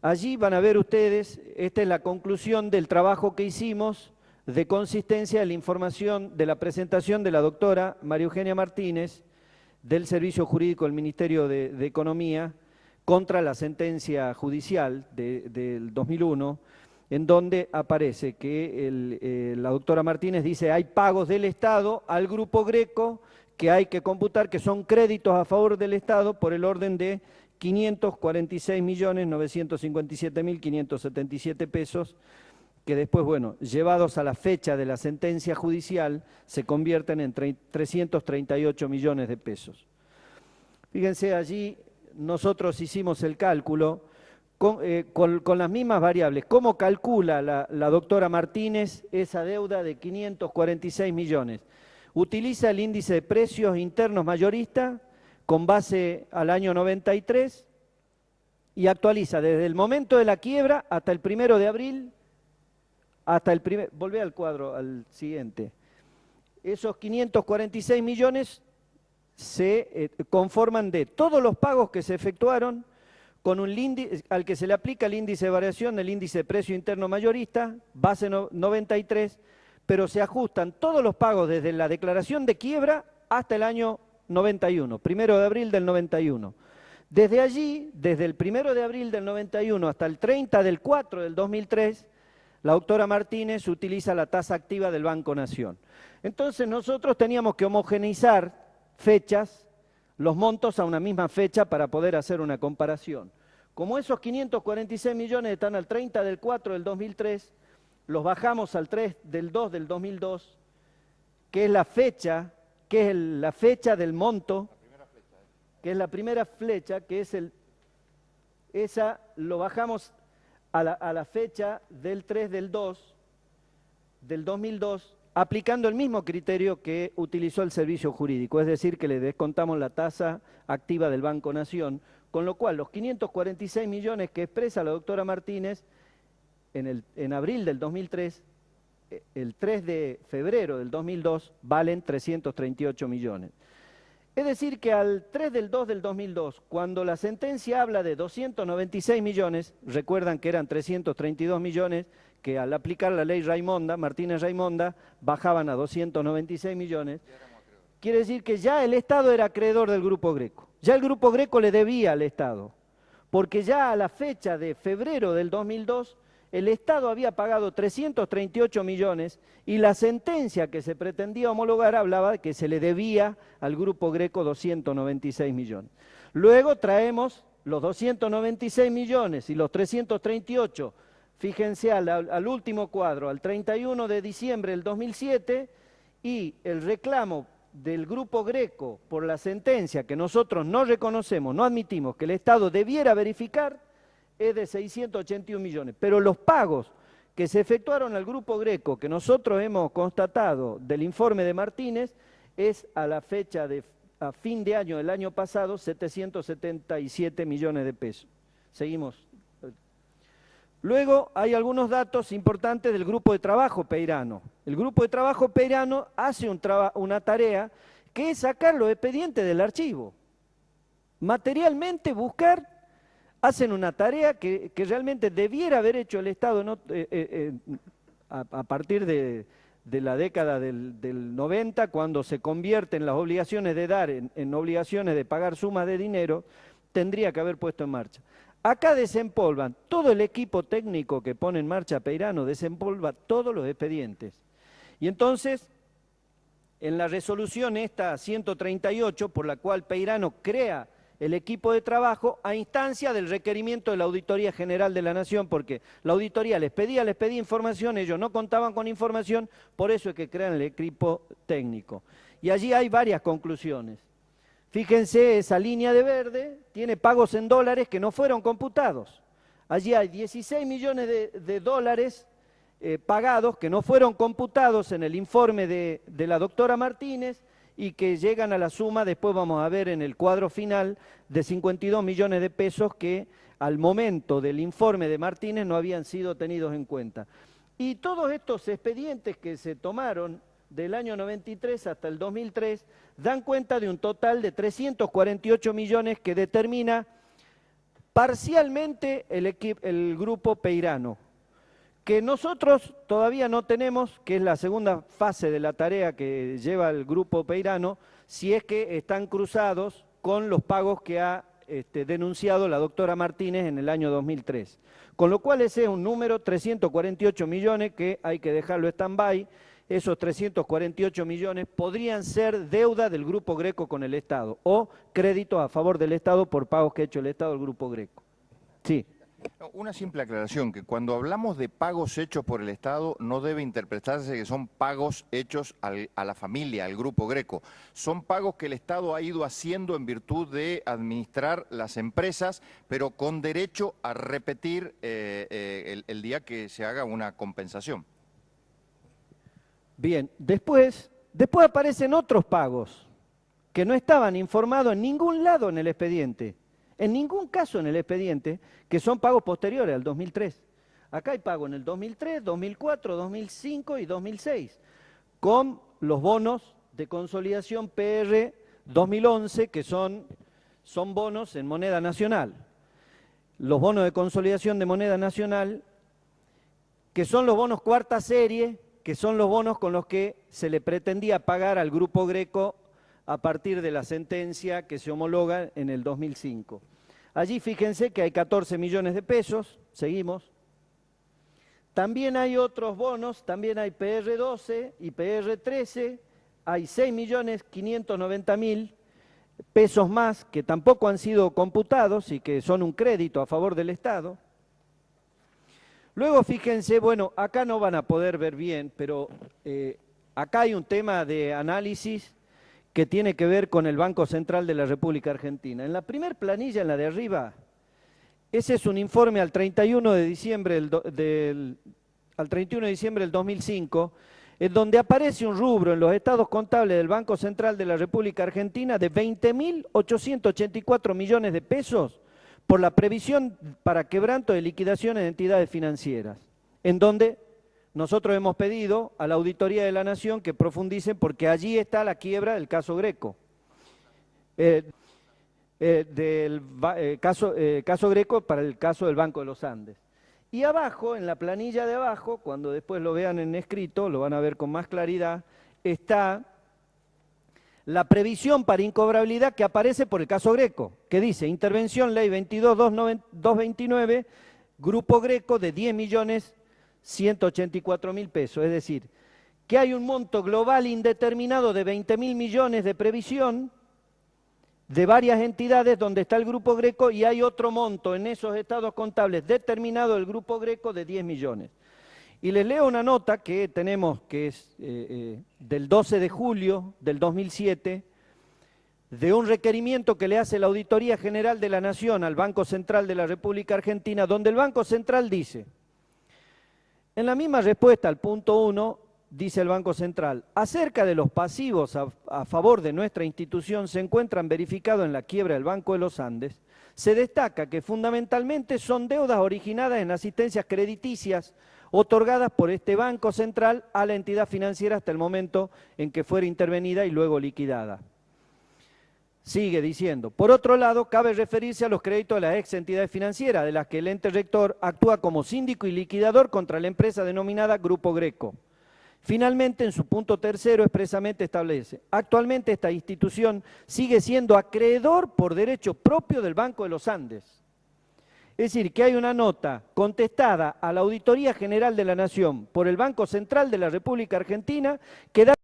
Allí van a ver ustedes, esta es la conclusión del trabajo que hicimos de consistencia de la información de la presentación de la doctora María Eugenia Martínez del Servicio Jurídico del Ministerio de Economía contra la sentencia judicial del 2001, en donde aparece que la doctora Martínez dice hay pagos del Estado al Grupo Greco que hay que computar, que son créditos a favor del Estado por el orden de 546.957.577 pesos, que después, bueno, llevados a la fecha de la sentencia judicial, se convierten en 338 millones de pesos. Fíjense, allí nosotros hicimos el cálculo con las mismas variables. ¿Cómo calcula la doctora Martínez esa deuda de 546 millones? Utiliza el índice de precios internos mayorista con base al año 93 y actualiza desde el momento de la quiebra hasta el 1 de abril, volvé al cuadro, al siguiente. Esos 546 millones se conforman de todos los pagos que se efectuaron con un índice al que se le aplica el índice de variación del índice de precio interno mayorista, base 93, pero se ajustan todos los pagos desde la declaración de quiebra hasta el año 91, 1 de abril del 91. Desde allí, desde el 1 de abril del 91 hasta el 30 del 4 del 2003, la doctora Martínez utiliza la tasa activa del Banco Nación. Entonces nosotros teníamos que homogeneizar fechas, los montos a una misma fecha para poder hacer una comparación. Como esos 546 millones están al 30 del 4 del 2003, los bajamos al 3 del 2 del 2002, que es la fecha, del monto, que es la primera flecha, que es esa lo bajamos a la fecha del 3 del 2 del 2002, aplicando el mismo criterio que utilizó el servicio jurídico, es decir, que le descontamos la tasa activa del Banco Nación, con lo cual los 546 millones que expresa la doctora Martínez en abril del 2003, el 3 de febrero del 2002, valen 338 millones. Es decir, que al 3 del 2 del 2002, cuando la sentencia habla de 296 millones, recuerdan que eran 332 millones, que al aplicar la ley Raimonda, Martínez-Raimonda, bajaban a 296 millones, quiere decir que ya el Estado era acreedor del Grupo Greco. Ya el Grupo Greco le debía al Estado, porque ya a la fecha de febrero del 2002, el Estado había pagado 338 millones y la sentencia que se pretendía homologar hablaba de que se le debía al Grupo Greco 296 millones. Luego traemos los 296 millones y los 338, fíjense al último cuadro, al 31 de diciembre del 2007, y el reclamo del Grupo Greco por la sentencia que nosotros no reconocemos, no admitimos que el Estado debiera verificar, es de 681 millones, pero los pagos que se efectuaron al Grupo Greco, que nosotros hemos constatado del informe de Martínez, es a la fecha a fin de año del año pasado, 777 millones de pesos. Seguimos. Luego hay algunos datos importantes del Grupo de Trabajo Peirano. El Grupo de Trabajo Peirano hace una tarea que es sacar los expedientes del archivo. Materialmente buscar. Hacen una tarea que realmente debiera haber hecho el Estado a partir de la década del 90, cuando se convierten las obligaciones de dar en obligaciones de pagar sumas de dinero, tendría que haber puesto en marcha. Acá desempolvan, todo el equipo técnico que pone en marcha Peirano desempolva todos los expedientes. Y entonces, en la resolución esta 138, por la cual Peirano crea el equipo de trabajo a instancia del requerimiento de la Auditoría General de la Nación, porque la auditoría les pedía información, ellos no contaban con información, por eso es que crean el equipo técnico. Y allí hay varias conclusiones. Fíjense, esa línea de verde tiene pagos en dólares que no fueron computados. Allí hay 16 millones de dólares pagados que no fueron computados en el informe de la doctora Martínez, y que llegan a la suma, después vamos a ver en el cuadro final, de 52 millones de pesos que al momento del informe de Martínez no habían sido tenidos en cuenta. Y todos estos expedientes que se tomaron del año 93 hasta el 2003 dan cuenta de un total de 348 millones que determina parcialmente el grupo Peirano, que nosotros todavía no tenemos, que es la segunda fase de la tarea que lleva el grupo Peirano, si es que están cruzados con los pagos que ha denunciado la doctora Martínez en el año 2003. Con lo cual ese es un número, 348 millones, que hay que dejarlo stand-by. Esos 348 millones podrían ser deuda del Grupo Greco con el Estado o créditos a favor del Estado por pagos que ha hecho el Estado al Grupo Greco. Sí. Una simple aclaración, que cuando hablamos de pagos hechos por el Estado no debe interpretarse que son pagos hechos a la familia, al Grupo Greco. Son pagos que el Estado ha ido haciendo en virtud de administrar las empresas, pero con derecho a repetir el día que se haga una compensación. Bien, después aparecen otros pagos que no estaban informados en ningún lado en el expediente. En ningún caso en el expediente, que son pagos posteriores al 2003. Acá hay pago en el 2003, 2004, 2005 y 2006, con los bonos de consolidación PR 2011, que son bonos en moneda nacional. Los bonos de consolidación de moneda nacional, que son los bonos cuarta serie, que son los bonos con los que se le pretendía pagar al Grupo Greco a partir de la sentencia que se homologa en el 2005. Allí fíjense que hay 14 millones de pesos, seguimos. También hay otros bonos, también hay PR12 y PR13, hay 6.590.000 pesos más que tampoco han sido computados y que son un crédito a favor del Estado. Luego fíjense, bueno, acá no van a poder ver bien, pero acá hay un tema de análisis que tiene que ver con el Banco Central de la República Argentina. En la primer planilla, en la de arriba, ese es un informe al 31 de diciembre del 2005, en donde aparece un rubro en los estados contables del Banco Central de la República Argentina de 20.884 millones de pesos por la previsión para quebranto de liquidaciones de entidades financieras, en donde nosotros hemos pedido a la Auditoría de la Nación que profundicen porque allí está la quiebra del caso Greco. Caso Greco para el caso del Banco de los Andes. Y abajo, en la planilla de abajo, cuando después lo vean en escrito, lo van a ver con más claridad, está la previsión para incobrabilidad que aparece por el caso Greco, que dice intervención ley 22.229, Grupo Greco de 10.184.000 pesos, es decir, que hay un monto global indeterminado de 20.000 millones de previsión de varias entidades donde está el Grupo Greco y hay otro monto en esos estados contables determinado del Grupo Greco de 10 millones. Y les leo una nota que tenemos, que es del 12 de julio del 2007, de un requerimiento que le hace la Auditoría General de la Nación al Banco Central de la República Argentina, donde el Banco Central dice, en la misma respuesta al punto 1, dice el Banco Central, acerca de los pasivos a favor de nuestra institución se encuentran verificados en la quiebra del Banco de los Andes, se destaca que fundamentalmente son deudas originadas en asistencias crediticias otorgadas por este Banco Central a la entidad financiera hasta el momento en que fuera intervenida y luego liquidada. Sigue diciendo, por otro lado, cabe referirse a los créditos de las ex entidades financieras, de las que el ente rector actúa como síndico y liquidador contra la empresa denominada Grupo Greco. Finalmente, en su punto tercero, expresamente establece, actualmente esta institución sigue siendo acreedor por derecho propio del Banco de los Andes. Es decir, que hay una nota contestada a la Auditoría General de la Nación por el Banco Central de la República Argentina que da